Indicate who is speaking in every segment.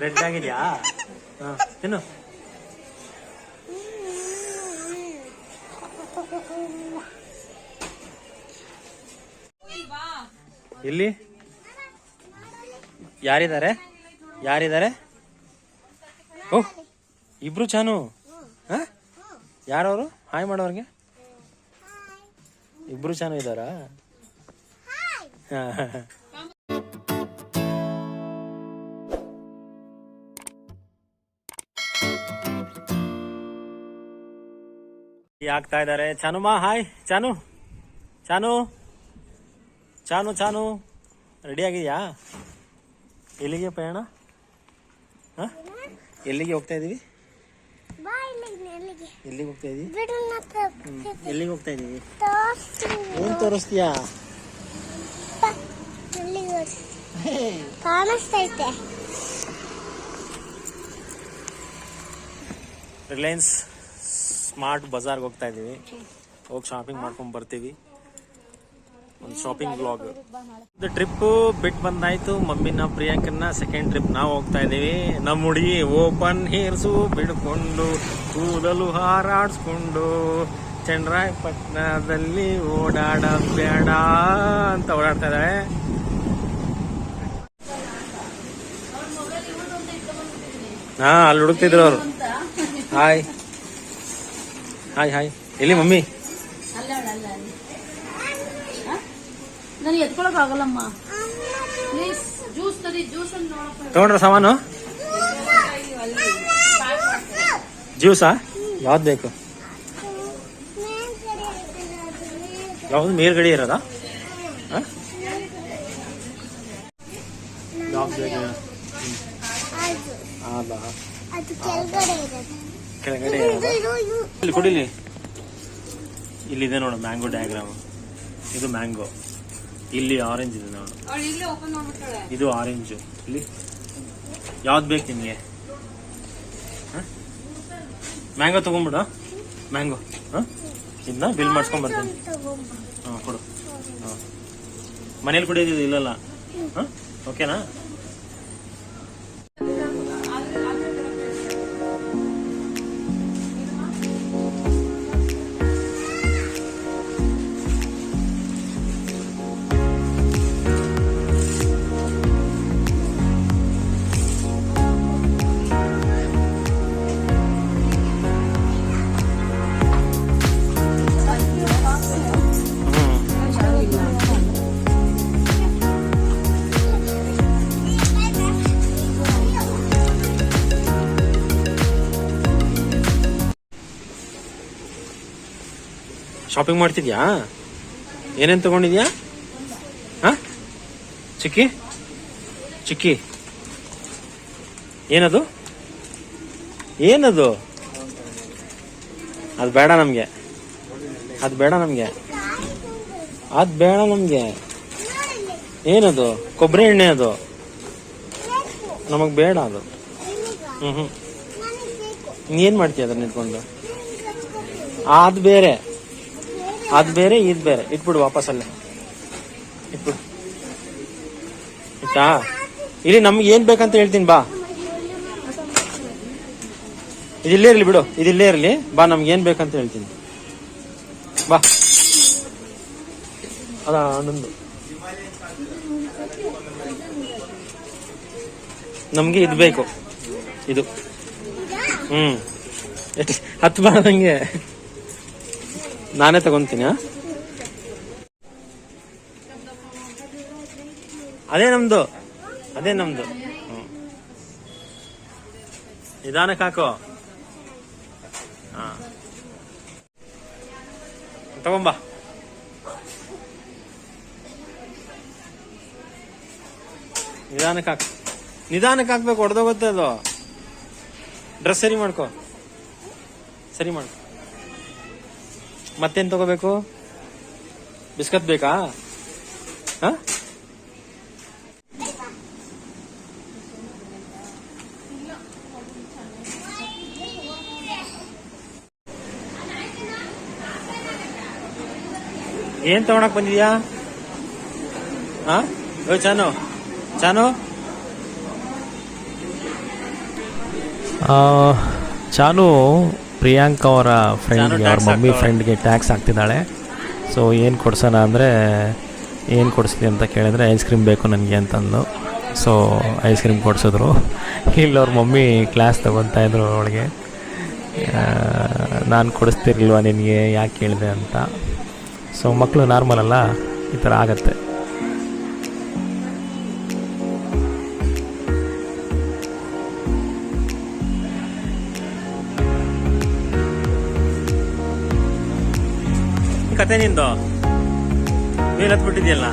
Speaker 1: Red ಆಗಿದ್ಯಾ? ತಿನ್ನು. ಇಲ್ಲಿ ಯಾರಿದ್ದಾರೆ? ಓಹ್, ಇಬ್ರು ಚಾನು. ಯಾರವರು? ಹಾಯ್ ಮಾಡೋರ್ಗೆ. ಇಬ್ರು ಚಾನು ಇದ್ದಾರಾ? ಆಗ್ತಾ ಇದ್ದಾರೆ. ಚಾನುಮಾ ಹಾಯ್. ಚಾನು ಚಾನು ಚಾನು ಚಾನು ರೆಡಿ ಆಗಿದ್ಯಾ? ಎಲ್ಲಿಗೆ ಪಯಣ? ಎಲ್ಲಿಗೆ ಹೋಗ್ತಾ ಇದೀವಿ? ಎಲ್ಲಿಗೆ ಹೋಗ್ತಾ ಇದೀವಿ? ಎಲ್ಲಿಗೆ ಹೋಗ್ತಾ ಇದೀವಿ? ಏನ್ ತೋರಿಸ್ತೀಯಾ?
Speaker 2: ಕಾಣಿಸ್ತೈತೆ.
Speaker 1: ರಿಲಯನ್ಸ್ ಸ್ಮಾರ್ಟ್ ಬಜಾರ್ಗೆ ಹೋಗ್ತಾ ಇದೀವಿ. ಹೋಗಿ ಶಾಪಿಂಗ್ ಮಾಡ್ಕೊಂಡ್ ಬರ್ತೀವಿ. ಒಂದು ಶಾಪಿಂಗ್ ಬ್ಲಾಗ್. ಇದು ಟ್ರಿಪ್ ಬಿಟ್ಟು ಬಂದಾಯ್ತು. ಮಮ್ಮಿನ ಪ್ರಿಯಾಂಕನ್ನ ಸೆಕೆಂಡ್ ಟ್ರಿಪ್ ನಾವು ಹೋಗ್ತಾ ಇದೀವಿ. ನಮ್ಮ ಹುಡುಗಿ ಓಪನ್ ಹೇರ್ಸು ಬಿಡ್ಕೊಂಡು ಕೂದಲು ಹಾರಾಡ್ಸ್ಕೊಂಡು ಚನ್ನರಾಯಪಟ್ಟಣದಲ್ಲಿ ಓಡಾಡ ಬೇಡ ಅಂತ ಓಡಾಡ್ತಾ ಇದ್ದಾಳೆ. ಅಲ್ಲಿ ಹುಡುಕ್ತಿದ್ರು ಅವರು. Hi hi hi. ಎಲ್ಲಿ ಮಮ್ಮಿ?
Speaker 3: ನನಗೆ ಎತ್ಕೊಳಕ್ ಆಗಲ್ಲಮ್ಮ. ಪ್ಲೀಸ್ ಜ್ಯೂಸ್ ತರಿ. ಜ್ಯೂಸ್
Speaker 1: ತಗೊಂಡ್ರ ಸಾಮಾನು? ಜ್ಯೂಸಾ? ಯಾವ್ದು ಬೇಕು? ಯಾವ್ದು ಮೇಲ್ಗಡೆ ಇರೋದಾ? ಯಾವ್ದು ಬೇಕು? ಕೆಳಗಡೆ ಇಲ್ಲಿ ಕೊಡಿಲಿ. ಇಲ್ಲಿದೆ ನೋಡು ಮ್ಯಾಂಗೋ ಡಯಾಗ್ರಾಮ್. ಇದು ಮ್ಯಾಂಗೋ. ಇಲ್ಲಿ ಆರೆಂಜ್ ಇದೆ ನೋಡು. ಇದು ಆರೆಂಜ್. ಇಲ್ಲಿ ಯಾವ್ದು ಬೇಕು ನಿಮ್ಗೆ? ಮ್ಯಾಂಗೋ ತಗೊಂಡ್ಬಿಡು. ಮ್ಯಾಂಗೋ ಇದನ್ನ ಬಿಲ್ ಮಾಡ್ಸ್ಕೊಂಡ್ ಬರ್ತೀನಿ. ಕೊಡು. ಮನೇಲಿ ಕುಡಿಯೋದು ಇಲ್ಲಲ್ಲ. ಓಕೆನಾ? ಶಾಪಿಂಗ್ ಮಾಡ್ತಿದ್ಯಾ? ಏನೇನ್ ತಗೊಂಡಿದ್ಯಾ? ಚಿಕ್ಕಿ ಚಿಕ್ಕಿ ಏನದು? ಏನದು? ಅದು ಬೇಡ ನಮ್ಗೆ. ಅದು ಬೇಡ ನಮ್ಗೆ. ಅದು ಬೇಡ ನಮ್ಗೆ. ಏನದು? ಕೊಬ್ಬರಿ ಎಣ್ಣೆ. ಅದು ನಮಗ್ ಬೇಡ. ಅದು ಏನ್ ಮಾಡ್ತೀಯ ಅದನ್ನ ನಿಂತ್ಕೊಂಡು? ಅದು ಬೇರೆ, ಅದು ಬೇರೆ, ಇದು ಬೇರೆ. ಇಟ್ಬಿಡು ವಾಪಸ್. ಅಲ್ಲೇ ಇಟ್ಬಿಡು. ಇಟ್ಟಾ? ಇಲ್ಲಿ ನಮ್ಗೆ ಏನ್ ಬೇಕಂತ ಹೇಳ್ತೀನಿ ಬಾ. ಇದಿಲ್ಲೇ ಇರ್ಲಿ ಬಿಡು. ಇದಿಲ್ಲೇ ಇರ್ಲಿ ಬಾ. ನಮ್ಗೆ ಏನ್ ಬೇಕಂತ ಹೇಳ್ತೀನಿ ಬಾ. ಅದ ನಂದು. ನಮ್ಗೆ ಇದು ಬೇಕು. ಇದು ಹತ್ತು ಬಾ. ನಂಗೆ ನಾನೇ ತಗೊಂತೀನಿ. ಅದೇ ನಮ್ದು. ಅದೇ ನಮ್ದು. ನಿಧಾನಕ್ಕೆ ಹಾಕೋ. ತಗೊಂಬಾ. ನಿಧಾನಕ್ಕೆ ಹಾಕು. ನಿಧಾನಕ್ಕೆ ಹಾಕ್ಬೇಕು. ಹೊಡೆದೋಗುತ್ತೆ ಅದು. ಡ್ರೆಸ್ ಸರಿ ಮಾಡ್ಕೋ. ಸರಿ ಮಾಡ್ಕೊ. ಮತ್ತೇನ್ ತಗೋಬೇಕು? ಬಿಸ್ಕತ್ ಬೇಕಾ? ಏನ್ ತಗೊಳಕ್ ಬಂದಿದ್ಯಾ? ಚಾನು ಚಾನು ಚಾನು ಪ್ರಿಯಾಂಕ ಅವರ ಫ್ರೆಂಡ್ಗೆ, ಅವ್ರ ಮಮ್ಮಿ ಫ್ರೆಂಡ್ಗೆ ಟ್ಯಾಕ್ಸ್ ಹಾಕ್ತಿದ್ದಾಳೆ. ಸೊ ಏನು ಕೊಡ್ಸೋಣ ಅಂದರೆ, ಏನು ಕೊಡಿಸ್ಲಿ ಅಂತ ಕೇಳಿದ್ರೆ ಐಸ್ ಕ್ರೀಮ್ ಬೇಕು ನನಗೆ ಅಂತಂದು. ಸೊ ಐಸ್ ಕ್ರೀಮ್ ಕೊಡಿಸಿದ್ರು. ಇಲ್ಲಿ ಅವ್ರ ಮಮ್ಮಿ ಕ್ಲಾಸ್ ತೊಗೊತಾಯಿದ್ರು ಅವಳಿಗೆ. ನಾನು ಕೊಡಿಸ್ತಿರ್ಲಿಲ್ವ ನಿನಗೆ, ಯಾಕೆ ಕೇಳಿದೆ ಅಂತ. ಸೊ ಮಕ್ಕಳು ನಾರ್ಮಲ್ ಅಲ್ಲ, ಈ ಥರ ಆಗತ್ತೆ. ಕತೆ ನಿಂದು ಮೇಲೆ ಹತ್ಬಿಟ್ಟಿದ್ಯಲ್ಲ,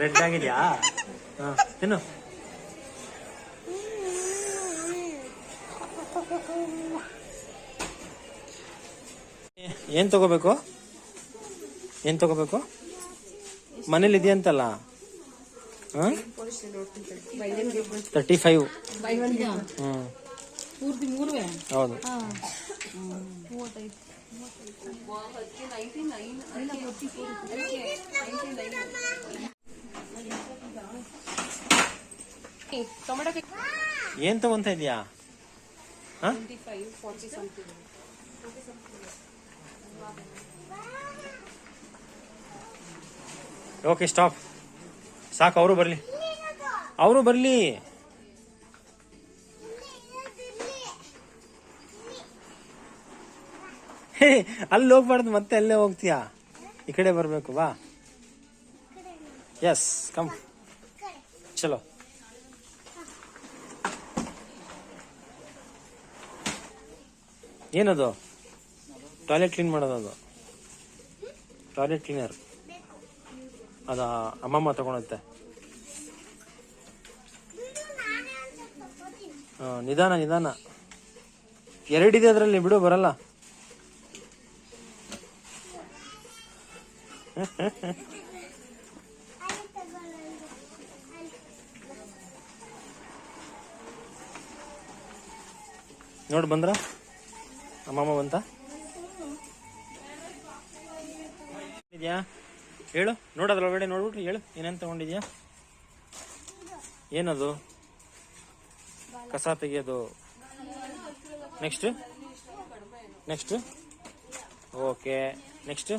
Speaker 1: ರೆಡ್ ಆಗಿದ್ಯಾ? ತಿನ್ನು. ಏನ್ ತಗೋಬೇಕು? ಏನ್ ತಗೋಬೇಕು? ಮನೇಲಿ ಇದೆಯಂತಲ್ಲ. 35. ಹೌದು. ಏನ್ ತಗೊಂತ ಇದೀಯಾ? Okay, stop. ಸಾಕು, ಅವರು ಬರ್ಲಿ. ಹೇ, ಅಲ್ಲಿ ಹೋಗ್ಬಾರ್ದು, ಮತ್ತೆ ಅಲ್ಲೇ ಹೋಗ್ತೀಯಾ? ಈ ಕಡೆ ಬರ್ಬೇಕು, ಬಾ. ಎಸ್, ಕಮ್, ಚಲೋ. ಏನದು? ಟಾಯ್ಲೆಟ್ ಕ್ಲೀನ್ ಮಾಡೋದು. ಅದು ಟಾಯ್ಲೆಟ್ ಕ್ಲೀನರ್. ಅದ ಅಮ್ಮಮ್ಮ ತಗೊಳತ್ತೆ. ನಿಧಾನ. 2 ಇದೆ ಅದರಲ್ಲಿ, ಬಿಡು, ಬರಲ್ಲ. ನೋಡು, ಬಂದ್ರ ಅಮ್ಮಮ್ಮ ಬಂತ. ಇದೆಯಾ ಹೇಳು, ನೋಡೋದ್ರೊಳಗಡೆ ನೋಡ್ಬಿಟ್ರಿ, ಹೇಳು ಏನೇನು ತಗೊಂಡಿದ್ಯಾ? ಏನದು? ಕಸ ತೆಗಿಯೋದು. ನೆಕ್ಸ್ಟ್. Okay, next.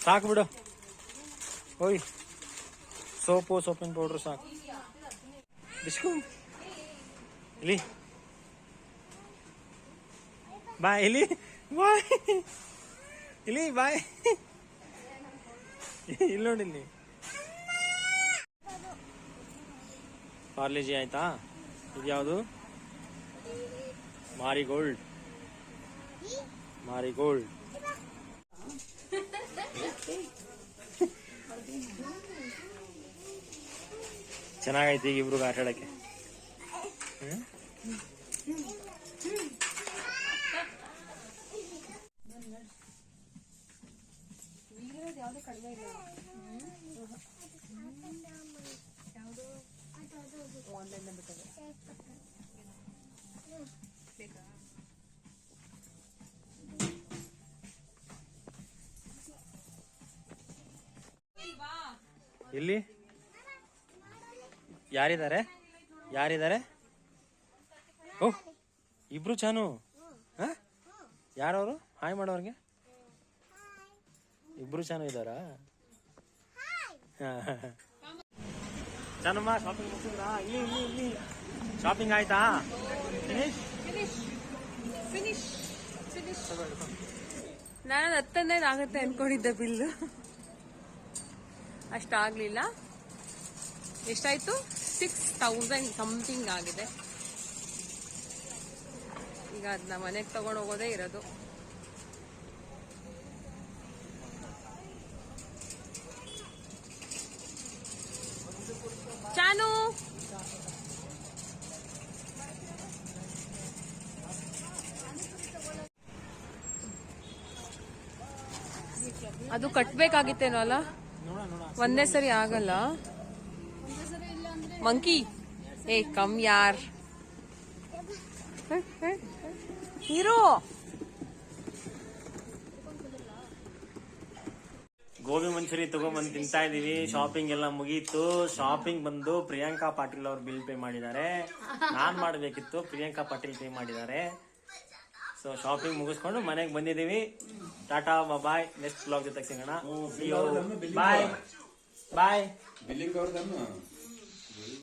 Speaker 1: ಸಾಕು ಬಿಡು. ಓಯ್, ಸೋಪಿನ ಪೌಡ್ರು ಸಾಕು. ಬಿಸ್ಕು ಇಲ್ಲಿ ಬಾಯ್, ಇಲ್ಲಿ ಬಾಯ್. ಇಲ್ಲಿ ನೋಡಿ, ಇಲ್ಲಿ ಪಾರ್ಲೆಜಿ ಆಯ್ತಾ? ಇದ್ಯಾವುದು? ಮಾರಿಗೋಲ್ಡ್. ಚೆನ್ನಾಗೈತಿ ಈಗ ಇಬ್ರಿಗೆ ಆಟ ಆಡಕ್ಕೆ. ಇಲ್ಲಿ ಯಾರಿದ್ದಾರೆ? ಓಹ್, ಇಬ್ರು ಚಾನು. ಯಾರವರು? ಹಾಯ್ ಮಾಡೋರ್ಗೆ. ಇಬ್ರು ಚಾನು ಇದ್ದಾರಾ? ಚಾನಮ್ಮ, ಶಾಪಿಂಗ್ ಮುಗಿಸಿದ್ರಾ? ಇಲ್ಲಿ ಶಾಪಿಂಗ್ ಆಯ್ತಾ?
Speaker 2: ಫಿನಿಶ್. ನಾನು 10,000 ಆಗುತ್ತೆ ಅನ್ಕೊಂಡಿದ್ದೆ ಬಿಲ್ಲು, ಅಷ್ಟಾಗ್ಲಿಲ್ಲ. ಎಷ್ಟಾಯ್ತು? 6,000 ಸಮಥಿಂಗ್ ಆಗಿದೆ. ಈಗ ಅದನ್ನ ಮನೆಗೆ ತಗೊಂಡು ಹೋಗೋದೇ ಇರೋದು. ಚಾನು, ಅದು ಕಟ್ಬೇಕಾಗಿತ್ತೇನೋ ಅಲ್ಲ, ಒಂದೇ ಸರಿ ಆಗಲ್ಲ. ಮಂಕಿ, ಕಮ್ ಯಾರ್, ಇರು.
Speaker 1: ಗೋಬಿ ಮಂಚೂರಿ ತಗೊಂಡ್ಬಂದು ತಿಂತಾ ಇದೀವಿ. ಶಾಪಿಂಗ್ ಎಲ್ಲ ಮುಗೀತು. ಶಾಪಿಂಗ್ ಬಂದು ಪ್ರಿಯಾಂಕಾ ಪಾಟೀಲ್ ಅವ್ರು ಬಿಲ್ ಪೇ ಮಾಡಿದ್ದಾರೆ. ನಾನ್ ಮಾಡ್ಬೇಕಿತ್ತು, ಪ್ರಿಯಾಂಕಾ ಪಾಟೀಲ್ ಪೇ ಮಾಡಿದ್ದಾರೆ. ಸೊ ಶಾಪಿಂಗ್ ಮುಗಿಸ್ಕೊಂಡು ಮನೆಗೆ ಬಂದಿದೀವಿ. ಟಾಟಾ ಬಾಯ್. ನೆಕ್ಸ್ಟ್ ಬ್ಲಾಗ್ ಜೊತೆ ಸಿಗೋಣ. ಬಾಯ್ ಬಾಯ್.
Speaker 4: ಬಿಲ್ಲಿಂಗ್ ಅವ್ರದನ್ನು